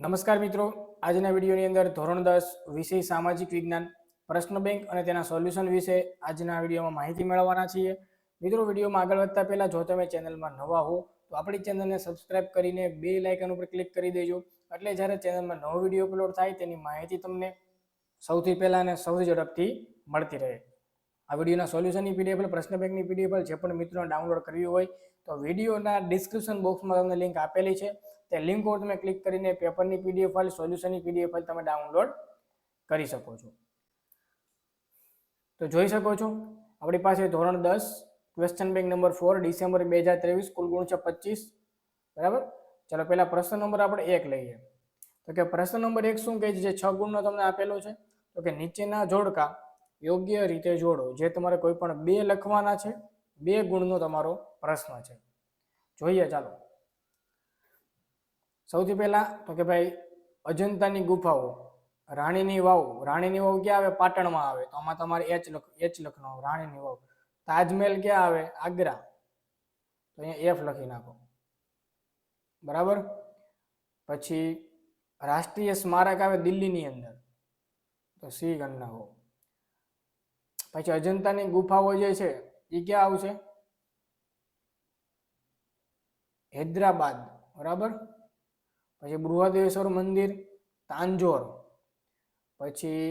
નમસ્કાર મિત્રો, આજના વિડીયોની અંદર ધોરણ 10 વિષય સામાજિક વિજ્ઞાન પ્રશ્ન બેંક અને તેના સોલ્યુશન વિશે આજના વિડીયોમાં માહિતી મેળવવાના છીએ. મિત્રો, વિડીયોમાં આગળ વધતા પહેલા જો તમે ચેનલમાં નવા હો તો આપણી ચેનલને સબસ્ક્રાઇબ કરીને બેલ આઇકન ઉપર ક્લિક કરી દેજો, એટલે જ્યારે ચેનલમાં નવો વિડીયો અપલોડ થાય તેની માહિતી તમને સૌથી પહેલા અને સૌથી ઝડપથી મળતી રહે. આ વિડીયોના સોલ્યુશનની પીડીએફ પ્રશ્ન બેંકની પીડીએફ જે પણ મિત્રો ડાઉનલોડ કરવી હોય તો વિડીયોના ડિસ્ક્રિપ્શન બોક્સમાં તમને લિંક આપેલી છે. તે લિંક ઉપર તમે ક્લિક કરીને પેપરની પીડીએફ ફાઇલ, સોલ્યુશનની પીડીએફ ફાઇલ તમે ડાઉનલોડ કરી શકો છો. તો જોઈ શકો છો આપણી પાસે ધોરણ 10 ક્વેશ્ચન બેંક નંબર 4 ડિસેમ્બર 2023 કુલ ગુણ છે 25. બરાબર. ચલો પહેલા પ્રશ્ન નંબર આપણે 1 લઈએ. તો કે પ્રશ્ન નંબર 1 શું કહે છે? જે 6 ગુણનો તમને આપેલો છે. તો કે નીચેના જોડકા યોગ્ય રીતે જોડો. જે તમારે કોઈ પણ 2 લખવાના છે. 2 ગુણનો તમારો પ્રશ્ન છે. જોઈએ ચાલો. સૌથી પહેલા તો કે ભાઈ અજંતાની ગુફાઓ, રાણીની વાવ. રાણીની વાવ ક્યાં આવે? પાટણમાં આવે. તો આમાં તમારે એચ લખવાનો, રાણીની વાવ. તાજમહેલ ક્યાં આવે? આગ્રા. તો અહીંયા એફ લખી નાખો. બરાબર. પછી રાષ્ટ્રીય સ્મારક આવે દિલ્હીની અંદર, તો સી ગણ નાખો. પછી અજંતાની ગુફાઓ જે છે એ ક્યાં આવશે? હૈદરાબાદ. બરાબર. પછી બૃહદેશ્વર મંદિર તાંજોર. પછી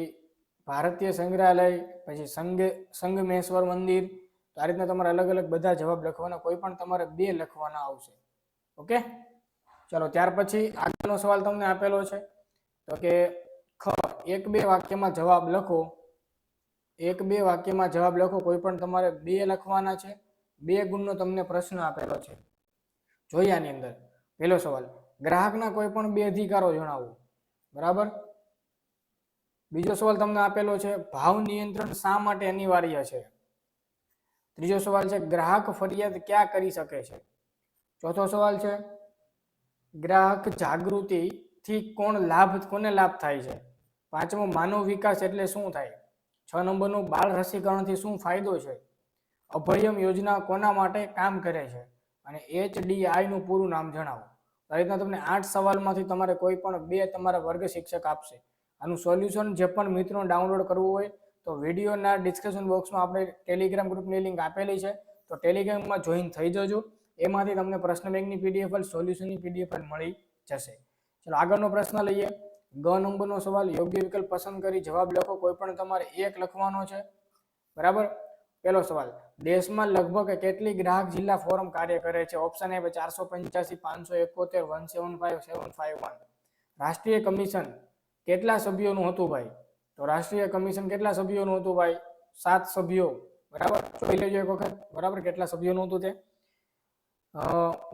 ભારતીય સંગ્રહાલય, પછી સંગમેશ્વર મંદિર. તો આ રીતના તમારે અલગ અલગ બધા જવાબ લખવાના, કોઈ પણ તમારે 2 લખવાના આવશે. ઓકે, ચલો ત્યાર પછી આગળનો સવાલ તમને આપેલો છે. તો કે ખ 1-2 વાક્યમાં જવાબ લખો. 1-2 વાક્યમાં જવાબ લખો. કોઈ પણ તમારે 2 લખવાના છે. 2 ગુણનો તમને પ્રશ્ન આપેલો છે. જોઈએ આની અંદર પહેલો સવાલ, ગ્રાહકના કોઈ પણ 2 અધિકારો જણાવો. બરાબર. બીજો સવાલ તમને આપેલો છે, ભાવ નિયંત્રણ શા માટે અનિવાર્ય છે? ત્રીજો સવાલ છે, ગ્રાહક ફરિયાદ ક્યાં કરી શકે છે? ચોથો સવાલ છે, ગ્રાહક જાગૃતિ થી કોને લાભ થાય છે? પાંચમો, માનવ વિકાસ એટલે શું થાય? 6 નંબરનું, બાળ રસીકરણથી શું ફાયદો છે? અભયમ યોજના કોના માટે કામ કરે છે? અને HDI નું પૂરું નામ જણાવો. આ રીતના તમને 8 સવાલમાંથી તમારે કોઈ પણ 2 તમારા વર્ગ શિક્ષક આપશે. આનું સોલ્યુશન જે પણ મિત્રો ડાઉનલોડ કરવું હોય તો વિડીયોના ડિસ્ક્રિપ્શન બોક્સમાં આપણે ટેલિગ્રામ ગ્રુપની લિંક આપેલી છે, તો ટેલિગ્રામમાં જોઈન થઈ જજો. એમાંથી તમને પ્રશ્ન બેંકની પીડીએફ ફાઇલ, સોલ્યુશનની પીડીએફ ફાઇલ મળી જશે. ચલો આગળનો પ્રશ્ન લઈએ. ગ નંબરનો સવાલ, યોગ્ય વિકલ્પ પસંદ કરી જવાબ લખો. કોઈ પણ તમારે 1 લખવાનો છે. બરાબર. પહેલો સવાલ, દેશમાં લગભગ કેટલી ગ્રાહક જિલ્લા ફોરમ કાર્ય કરે છે? Option A 485, 571, 175, 751. રાષ્ટ્રીય કમિશન કેટલા સભ્યોનું હતું ભાઈ? તો રાષ્ટ્રીય કમિશન કેટલા સભ્યોનું હતું ભાઈ? 7 સભ્યો. બરાબર. જોઈ લેજો એક વખત. બરાબર, કેટલા સભ્યોનું હતું તે.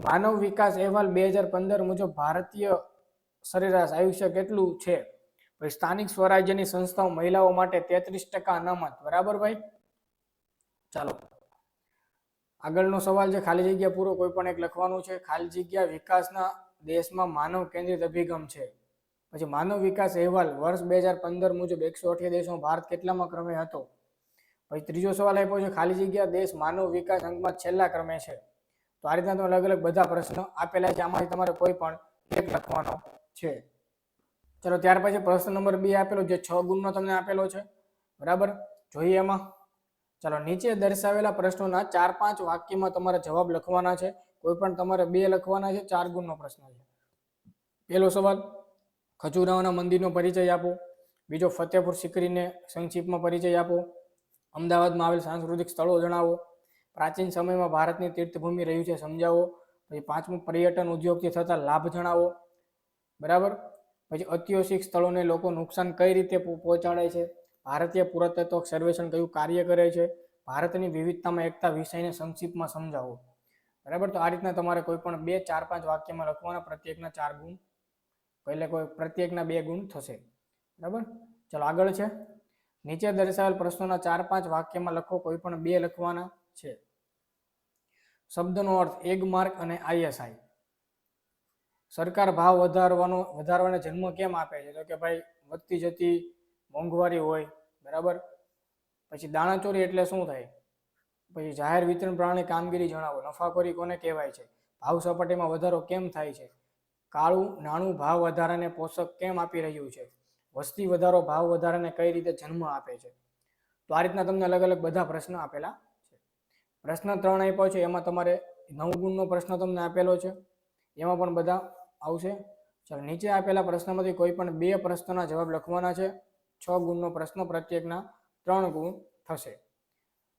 માનવ વિકાસ અહેવાલ 2015 મુજબ ભારતીય સરેરાશ આયુષ્ય કેટલું છે? ભાઈ સ્થાનિક સ્વરાજ્યની સંસ્થાઓ મહિલાઓ માટે 33% અનામત. બરાબર ભાઈ. ચાલો આગળનો સવાલ છે, ખાલી જગ્યા પૂરો. કોઈ પણ એક લખવાનું છે. ખાલી જગ્યા વિકાસના દેશમાં માનવ કેન્દ્રિત અભિગમ છે. પછી માનવ વિકાસ અહેવાલ વર્ષ 2015 મુજબ 128 દેશોમાં ભારત કેટલામાં ક્રમે હતો? પછી ત્રીજો સવાલ આપ્યો છે, ખાલી જગ્યા દેશ માનવ વિકાસ અંકમાં છેલ્લા ક્રમે છે. તો આ રીતના અલગ અલગ બધા પ્રશ્નો આપેલા છે. આમાંથી તમારે કોઈ પણ 1 લખવાનો છે. ચલો ત્યાર પછી પ્રશ્ન નંબર 2 આપેલો, જે 6 ગુણનો તમને આપેલો છે. બરાબર. જોઈએ એમાં. ચાલો, નીચે દર્શાવેલા પ્રશ્નોના 4-5 વાક્યમાં તમારે જવાબ લખવાના છે. કોઈ પણ તમારે 2 લખવાના છે. 4 ગુણનો પ્રશ્ન છે. પહેલો સવાલ, ખજુરાહોના મંદિરનો પરિચય આપો. બીજો, ફતેહપુર સિકરીને સંક્ષિપ્તમાં પરિચય આપો. અમદાવાદમાં આવેલ સાંસ્કૃતિક સ્થળો જણાવો. પ્રાચીન સમયમાં ભારતની તીર્થભૂમિ રહ્યું છે સમજાવો. પછી 5મું, પર્યટન ઉદ્યોગથી થતા લાભ જણાવો. બરાબર. પછી ઐતિહાસિક સ્થળોને લોકો નુકસાન કઈ રીતે પહોંચાડે છે? ભારતીય પુરાતત્વ સર્વેક્ષણ કયું કાર્ય કરે છે? ભારતની વિવિધતામાં એકતા વિષયને સંક્ષિપ્તમાં સમજાવો. બરાબર. તો આ રીતના તમારે કોઈ પણ 2, 4, 5 વાક્યમાં લખવાના. પ્રત્યેકના 4 ગુણ, એટલે કોઈ પ્રત્યેકના 2 ગુણ થશે. બરાબર. ચલો આગળ છે, નીચે દર્શાવેલ પ્રશ્નોના 4-5 વાક્યમાં લખો. કોઈ પણ 2 લખવાના છે. શબ્દનો અર્થ એગ માર્ક અને ISI. સરકાર ભાવ વધારવાને જન્મ કેમ આપે છે? તો કે ભાઈ વધતી જતી મોંઘવારી હોય. બરાબર. પછી દાણાચોરી એટલે શું થાય? પછી જાહેર વિતરણ પ્રણાલી કામગીરી જણાવો. નફાખોરી કોને કહેવાય છે? ભાવ સપાટીમાં વધારો કેમ થાય છે? કાળું નાણું ભાવ વધારાને પોષક કેમ આપી રહ્યું છે? વસ્તી વધારો ભાવ વધારાને કઈ રીતે જન્મ આપે છે? તો આ રીતના તમને અલગ અલગ બધા પ્રશ્ન આપેલા છે. પ્રશ્ન 3 આપ્યો છે, એમાં તમારે 9 ગુણનો પ્રશ્ન તમને આપેલો છે, એમાં પણ બધા આવશે. ચાલો, નીચે આપેલા પ્રશ્નમાંથી કોઈ પણ 2 પ્રશ્નના જવાબ લખવાના છે. 6 ગુણનો પ્રશ્ન, પ્રત્યેકના 3 ગુણ થશે.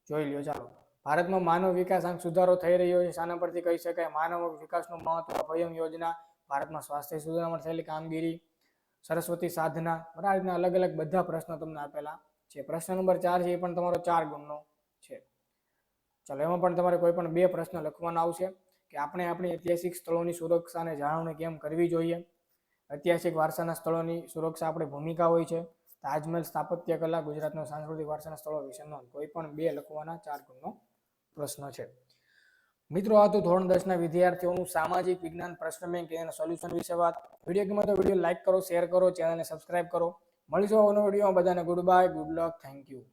જોઈ લ્યો. ચાલો, ભારતમાં માનવ વિકાસાંક સુધારો થઈ રહ્યો છે, શાના પરથી કહી શકાય? માનવ વિકાસનું મહત્વ, અભયમ યોજના, ભારતમાં સ્વાસ્થ્ય સુધારણા થયેલી કામગીરી, સરસ્વતી સાધના. આ રીતના અલગ અલગ બધા પ્રશ્નો તમને આપેલા છે. પ્રશ્ન નંબર 4 છે, એ પણ તમારો 4 ગુણનો છે. ચાલો, એમાં પણ તમારે કોઈ પણ 2 પ્રશ્ન લખવાના આવશે કે આપણે આપણી ઐતિહાસિક સ્થળોની સુરક્ષા અને જાળવણી કેમ કરવી જોઈએ. ઐતિહાસિક વારસાના સ્થળોની સુરક્ષા આપણી ભૂમિકા હોય છે. તાજમહેલ, સ્થાપત્ય કલા, ગુજરાતના સાંસ્કૃતિક વારસાના સ્થળો વિશે નોંધ. કોઈ પણ 2 લખવાના 4 ગુણનો પ્રશ્ન છે. મિત્રો, આ તો ધોરણ 10 ના વિદ્યાર્થીઓનું સામાજિક વિજ્ઞાન પ્રશ્ન બેંક એના સોલ્યુશન વિશે વાત. વિડીયો ગમે તો વિડીયો લાઈક કરો, શેર કરો, ચેનલને સબસ્ક્રાઇબ કરો. મળીશું આવવાનો વિડીયોમાં. બધાને good bye, good luck, thank you.